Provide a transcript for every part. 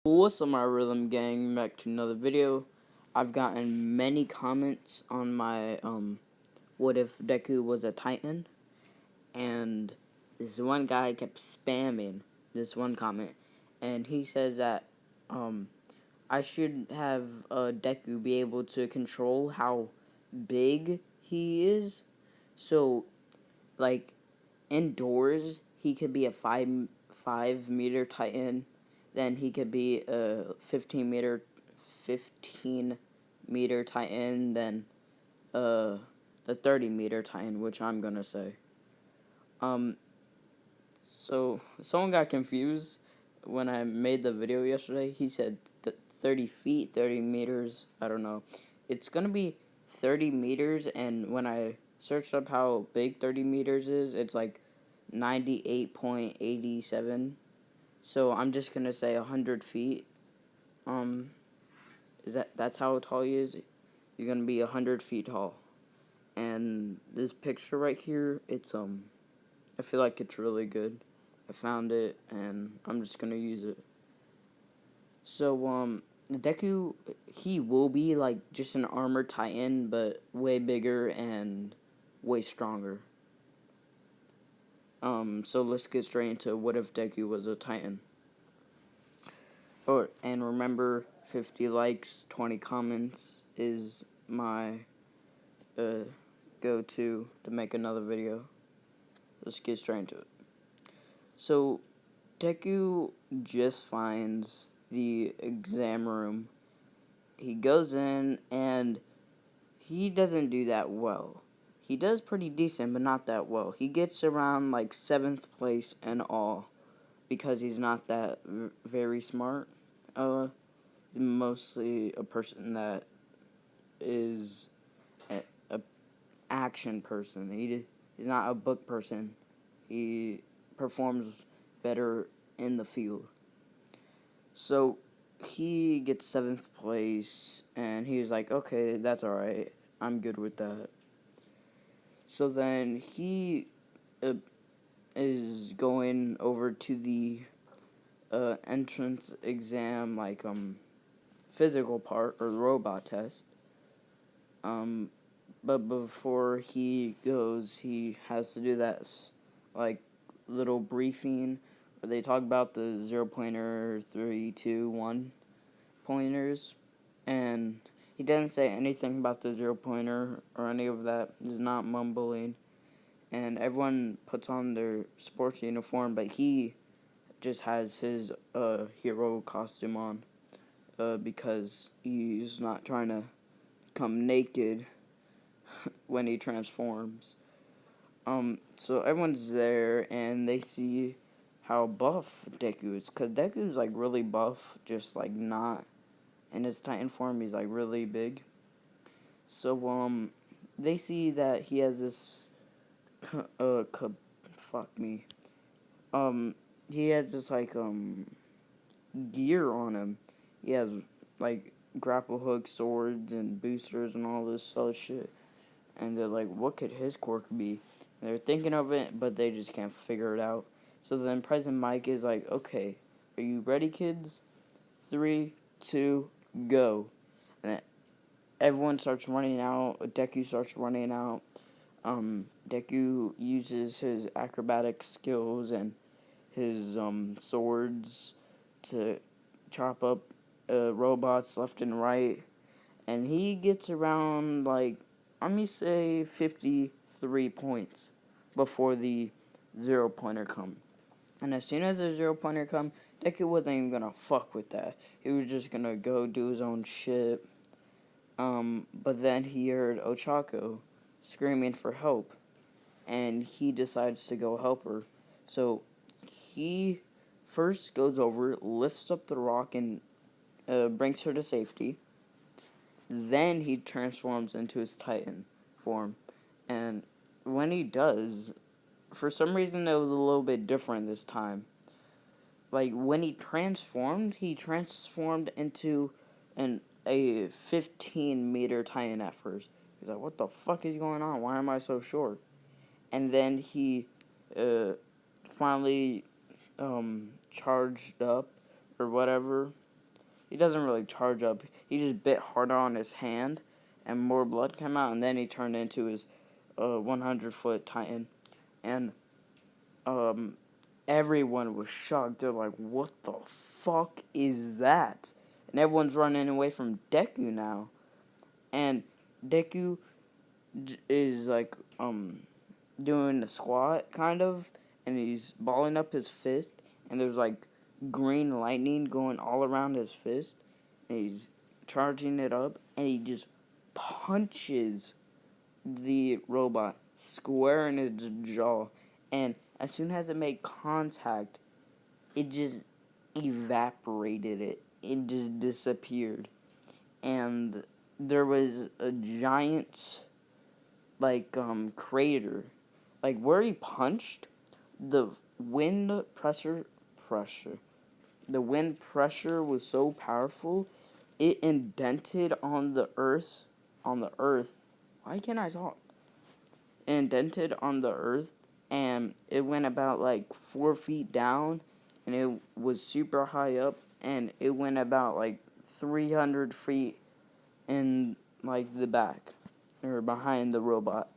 What's up, my Rhythm Gang? Back to another video. I've gotten many comments on my what if Deku was a Titan, and this one guy kept spamming this one comment, and he says that I should have Deku be able to control how big he is, so like indoors he could be a five meter Titan. Then he could be a 15 meter Titan, then a 30-meter Titan, which I'm gonna say. So someone got confused when I made the video yesterday. He said 30 feet, 30 meters. I don't know. It's gonna be 30 meters, and when I searched up how big 30 meters is, it's like 98.87. So I'm just gonna say 100 feet. That's how tall he is? You're gonna be 100 feet tall. And this picture right here, it's I feel like it's really good. I found it and I'm just gonna use it. So Deku, he will be like just an armored Titan, but way bigger and way stronger. So let's get straight into what if Deku was a Titan. Oh, and remember, 50 likes, 20 comments is my go-to to make another video. Let's get straight into it. So, Deku just finds the exam room. He goes in, and he doesn't do that well. He does pretty decent, but not that well. He gets around, like, 7th place in all, because he's not that very smart. He's mostly a person that is a action person. He's not a book person. He performs better in the field. So he gets 7th place, and he was like, okay, that's alright. I'm good with that. So then he is going over to the entrance exam, like physical part, or the robot test. But before he goes, he has to do that like little briefing where they talk about the 0-pointer, 3, 2, 1 pointers, and he doesn't say anything about the 0-pointer or any of that. He's not mumbling, and everyone puts on their sports uniform, but he just has his hero costume on because he's not trying to come naked when he transforms. So everyone's there, and they see how buff Deku is, because Deku's, like, really buff, just, like, not in his Titan form. He's, like, really big. So, they see that he has this, he has this, like, gear on him. He has, like, grapple hook, swords, and boosters, and all this other shit. And they're like, what could his quirk be? And they're thinking of it, but they just can't figure it out. So then President Mike is like, okay, are you ready, kids? 3, 2, go. And everyone starts running out. Deku starts running out. Deku uses his acrobatic skills and his swords to chop up robots left and right. And he gets around, like, let me say 53 points before the 0-pointer come. And as soon as the 0-pointer come, Deku wasn't even gonna fuck with that. He was just gonna go do his own shit. But then he heard Ochako screaming for help, and he decides to go help her. So he first goes over, lifts up the rock, and brings her to safety. Then he transforms into his Titan form. And when he does, for some reason it was a little bit different this time. Like, when he transformed into a 15-meter Titan at first. He's like, what the fuck is going on? Why am I so short? And then he finally charged up or whatever, he doesn't really charge up. He just bit harder on his hand, and more blood came out, and then he turned into his 100-foot Titan. And um, everyone was shocked. They're like, what the fuck is that? And everyone's running away from Deku now. And Deku is like doing a squat kind of, and he's balling up his fist, and there's like green lightning going all around his fist, and he's charging it up, and he just punches the robot square in its jaw, and as soon as it made contact, it just evaporated it. It just disappeared. And there was a giant crater. Like where he punched, the wind pressure the wind pressure was so powerful it indented on the earth. Why can't I talk? It indented on the earth, and it went about like 4 feet down, and it was super high up, and it went about like 300 feet in like the back or behind the robot,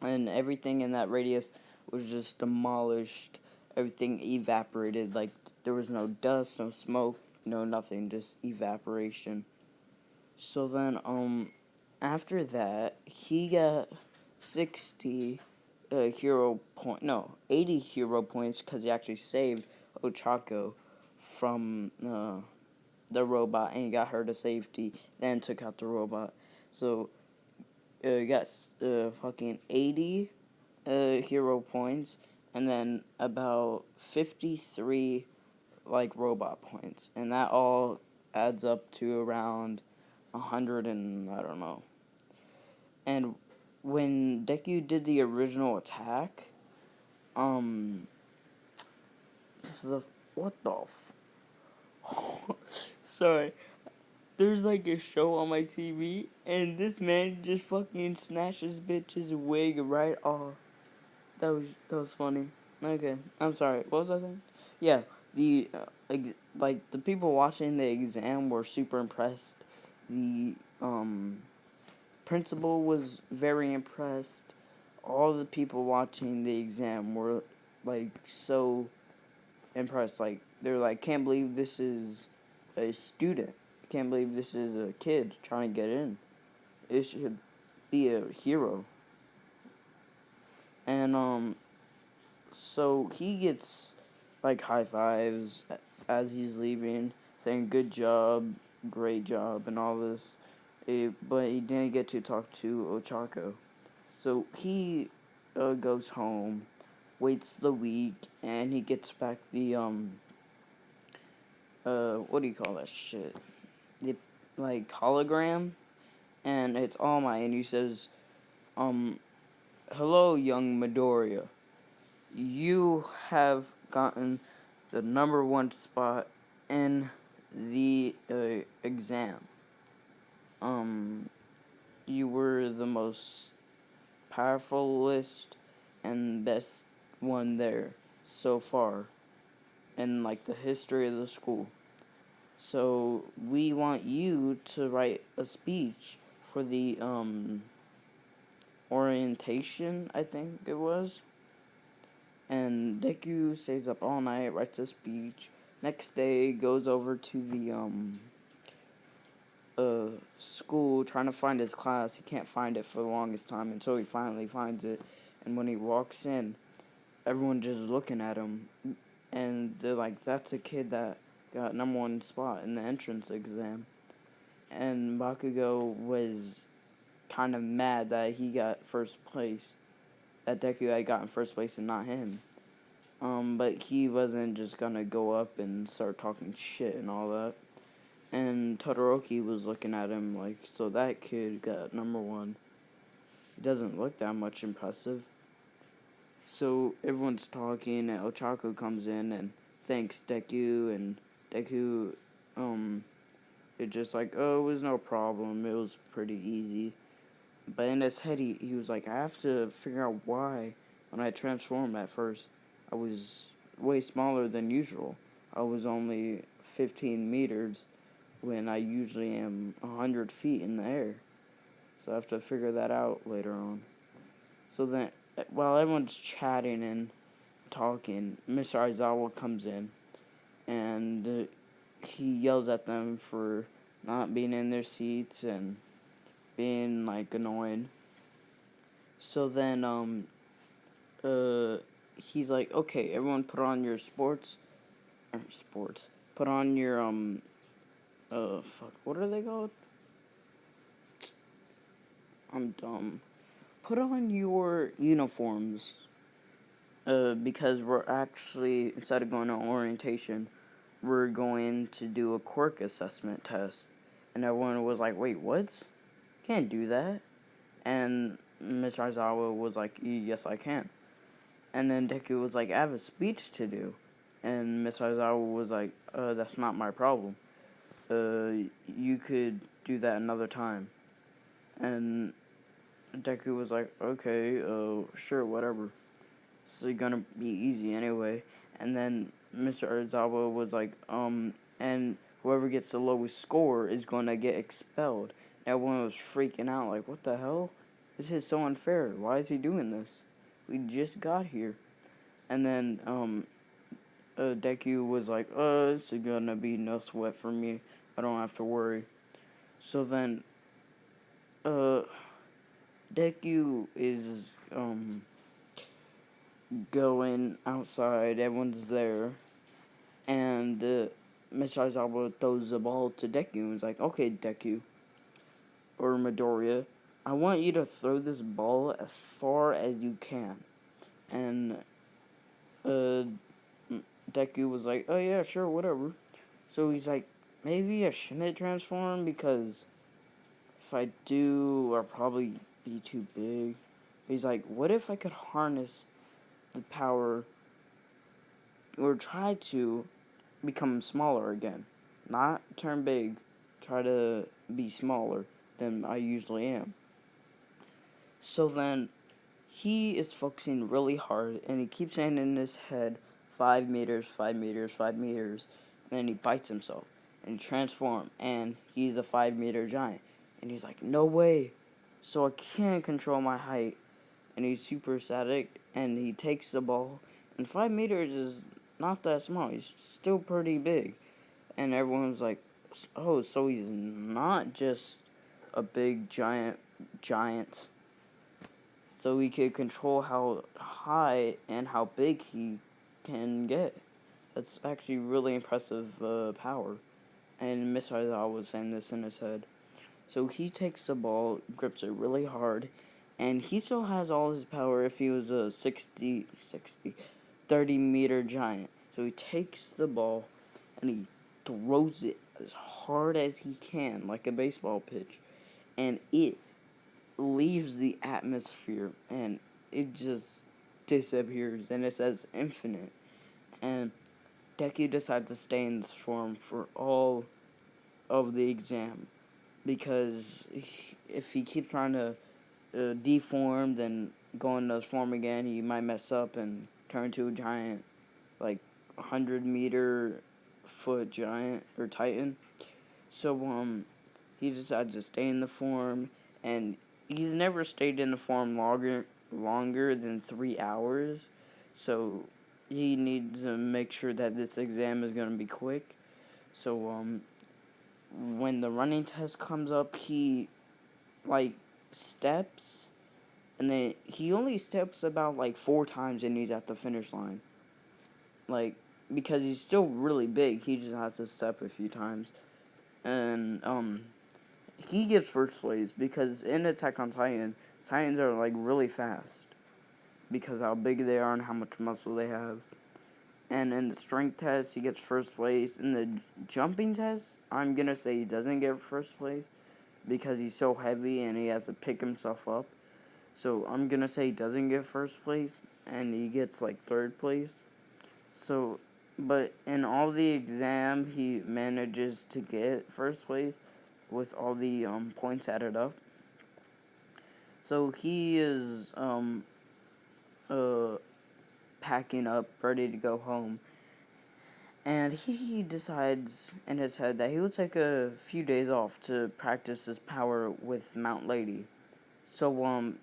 and everything in that radius was just demolished. Everything evaporated. Like there was no dust, no smoke, no nothing, just evaporation. So then, after that, he got 60 hero point. No, 80 hero points because he actually saved Ochako from the robot, and he got her to safety. Then took out the robot. So he got fucking 80 hero points, and then about 53 like robot points, and that all adds up to around 100 and I don't know. And when Deku did the original attack, the what the sorry, there's like a show on my TV, and this man just fucking snatched this bitch's wig right off. That was funny. Okay, I'm sorry. What was I saying? Yeah, the the people watching the exam were super impressed. The principal was very impressed. All the people watching the exam were like so impressed. Like they're like, can't believe this is a student. Can't believe this is a kid trying to get in. It should be a hero. And so he gets like high fives as he's leaving, saying good job, great job, and all this. But he didn't get to talk to Ochako. So he goes home, waits the week, and he gets back the what do you call that shit? The like hologram, and it's All Might, and he says, hello, young Midoriya. You have gotten the number 1 spot in the exam. You were the most powerfulest and best one there so far in like the history of the school. So we want you to write a speech for the orientation, I think it was. And Deku stays up all night, writes a speech. Next day, goes over to the school trying to find his class. He can't find it for the longest time until he finally finds it. And when he walks in, everyone just looking at him, and they're like, "That's a kid that got number 1 spot in the entrance exam." And Bakugo was kind of mad that he got first place, that Deku had gotten first place and not him. But he wasn't just gonna go up and start talking shit and all that. And Todoroki was looking at him like, so that kid got number 1. He doesn't look that much impressive. So everyone's talking, and Ochako comes in and thanks Deku, and Deku, it's just like, oh, it was no problem, it was pretty easy. But in his head, he was like, I have to figure out why, when I transformed at first, I was way smaller than usual. I was only 15 meters, when I usually am 100 feet in the air. So I have to figure that out later on. So then, while everyone's chatting and talking, Mr. Aizawa comes in and he yells at them for not being in their seats and being like annoying. So then, he's like, okay, everyone put on your sports. Put on your, fuck, what are they called? I'm dumb. Put on your uniforms. Because we're actually, instead of going to orientation, we're going to do a quirk assessment test. And everyone was like, wait, what? Can't do that. And Miss Aizawa was like, yes, I can. And then Deku was like, I have a speech to do. And Miss Aizawa was like, that's not my problem. You could do that another time. And Deku was like, okay, sure, whatever. It's gonna be easy anyway. And then Mr. Aizawa was like, and whoever gets the lowest score is gonna get expelled. Everyone was freaking out, like, what the hell? This is so unfair. Why is he doing this? We just got here. And then, Deku was like, this is gonna be no sweat for me. I don't have to worry. So then, Deku is, going outside. Everyone's there. And, Miss Aizawa throws the ball to Deku and is like, okay, Deku, or Midoriya, I want you to throw this ball as far as you can. And, Deku was like, oh yeah, sure, whatever. So he's like, maybe I shouldn't transform because if I do, I'll probably be too big. He's like, what if I could harness the power or try to become smaller again? Not turn big, try to be smaller than I usually am. So then he is focusing really hard and he keeps saying in his head 5 meters, 5 meters, 5 meters. And then he bites himself and he transforms and he's a 5-meter giant. And he's like, no way. So I can't control my height. And he's super static and he takes the ball. And 5 meters is not that small. He's still pretty big. And everyone's like, oh, so he's not just a big giant. So he could control how high and how big he can get. That's actually really impressive power. And Miss Aizawa was saying this in his head. So he takes the ball, grips it really hard, and he still has all his power if he was a 30-meter giant. So he takes the ball and he throws it as hard as he can, like a baseball pitch. And it leaves the atmosphere and it just disappears and it says infinite. And Deku decides to stay in this form for all of the exam because if he keeps trying to deform and go in the form again, he might mess up and turn into a giant, like 100-meter foot giant or titan. So he decided to stay in the form, and he's never stayed in the form longer than 3 hours. So he needs to make sure that this exam is going to be quick. So when the running test comes up, he like steps, and then he only steps about like 4 times and he's at the finish line. Like, because he's still really big, he just has to step a few times. And he gets first place because in Attack on Titan, Titans are like really fast because how big they are and how much muscle they have. And in the strength test, he gets first place. In the jumping test, I'm gonna say he doesn't get first place because he's so heavy and he has to pick himself up. So I'm gonna say he doesn't get first place and he gets like 3rd place. So, but in all the exam, he manages to get first place with all the points added up. So he is packing up, ready to go home. And he decides in his head that he will take a few days off to practice his power with Mount Lady. So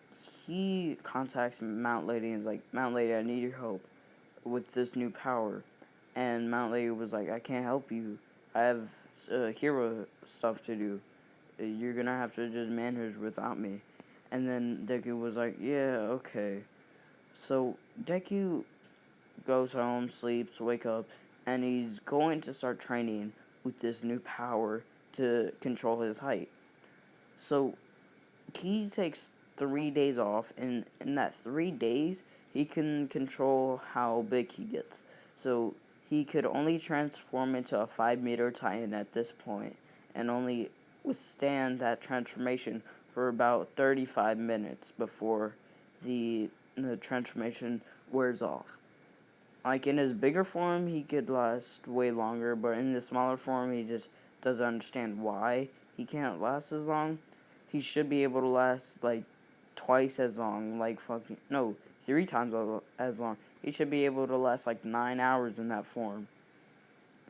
he contacts Mount Lady and is like, Mount Lady, I need your help with this new power. And Mount Lady was like, I can't help you. I have hero stuff to do. You're gonna have to just manage without me. And then Deku was like, yeah, okay. So Deku goes home, sleeps, wake up, and he's going to start training with this new power to control his height. So he takes 3 days off, and in that 3 days, he can control how big he gets. So he could only transform into a 5-meter Titan at this point, and only withstand that transformation for about 35 minutes before the transformation wears off. Like in his bigger form, he could last way longer, but in the smaller form, he just doesn't understand why he can't last as long. He should be able to last like twice as long, like fucking no, 3 times as long. He should be able to last like 9 hours in that form.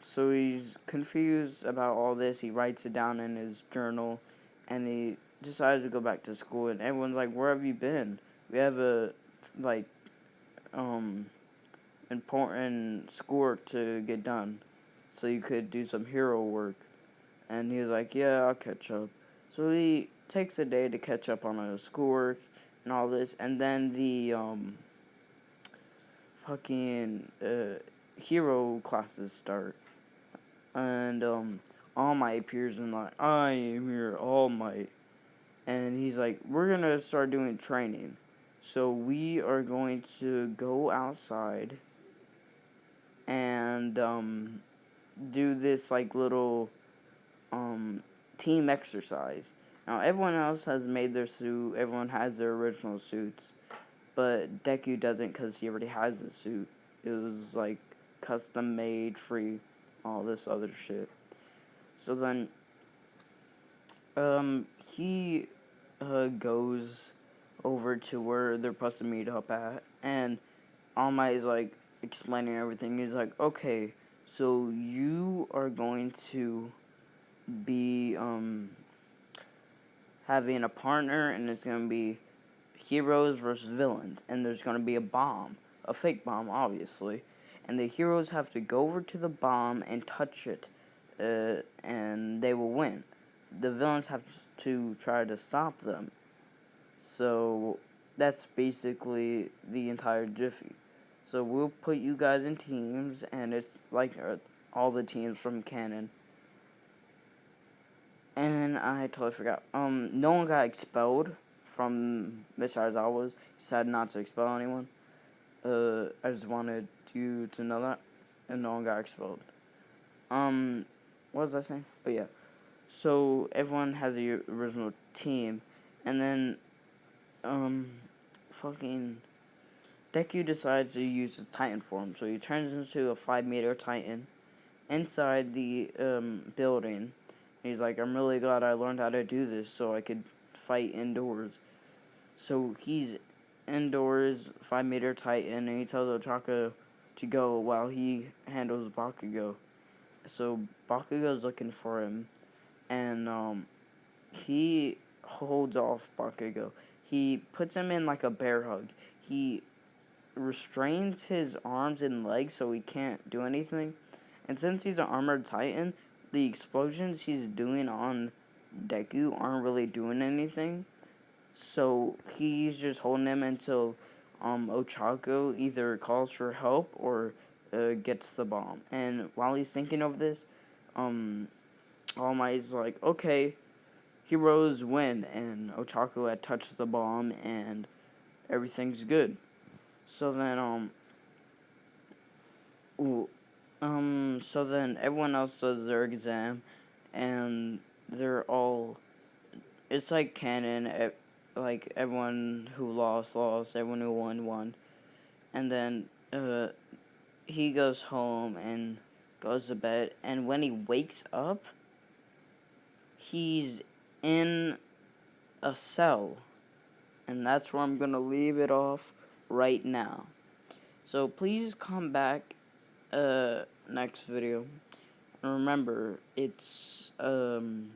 So he's confused about all this. He writes it down in his journal, and he decides to go back to school. And everyone's like, "Where have you been? We have a like um important schoolwork to get done, so you could do some hero work." And he was like, yeah, I'll catch up. So he takes a day to catch up on his schoolwork and all this, and then the fucking hero classes start. And All Might appears and like, I am here, All Might. And he's like, we're gonna start doing training. So we are going to go outside and do this like little team exercise. Now everyone else has made their suit. Everyone has their original suits, but Deku doesn't because he already has a suit. It was like custom made, free, all this other shit. So then, he goes over to where they're supposed to meet up at, and All Might is like explaining everything. He's like, okay, so you are going to be having a partner, and it's going to be heroes versus villains, and there's going to be a bomb, a fake bomb, obviously, and the heroes have to go over to the bomb and touch it, and they will win. The villains have to try to stop them. So that's basically the entire Jiffy. So we'll put you guys in teams, and it's like all the teams from Canon. And I totally forgot. No one got expelled from Mr. Aizawa's. He decided not to expel anyone. I just wanted you to know that. And no one got expelled. What was I saying? Oh, yeah. So, everyone has the original team. And then, fucking Deku decides to use his Titan form. So, he turns into a 5-meter Titan inside the, building. He's like, I'm really glad I learned how to do this so I could fight indoors. So he's indoors, 5-meter Titan, and he tells Ochako to go while he handles Bakugo. So Bakugo's looking for him, and he holds off Bakugo. He puts him in like a bear hug. He restrains his arms and legs so he can't do anything. And since he's an armored Titan, the explosions he's doing on Deku aren't really doing anything. So he's just holding him until Ochako either calls for help or gets the bomb. And while he's thinking of this, All Might's like, okay, heroes win. And Ochako had touched the bomb and everything's good. So then, so then everyone else does their exam, and they're all, it's like canon, like everyone who lost, everyone who won. And then, he goes home and goes to bed, and when he wakes up, he's in a cell, and that's where I'm gonna leave it off right now. So please come back, next video. And remember, it's going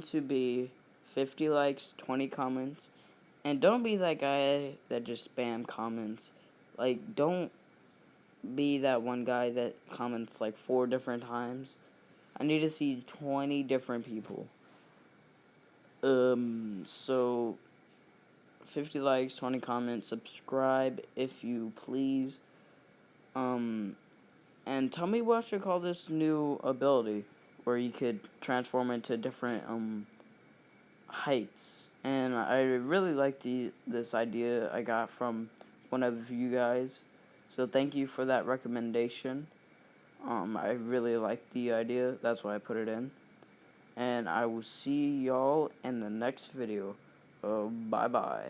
to be 50 likes, 20 comments. And don't be that guy that just spam comments. Like, don't be that one guy that comments like 4 different times. I need to see 20 different people. So 50 likes, 20 comments, subscribe if you please. And tell me what I should call this new ability where you could transform into different heights. And I really like this idea I got from one of you guys. So thank you for that recommendation. I really like the idea. That's why I put it in. And I will see y'all in the next video. Bye-bye.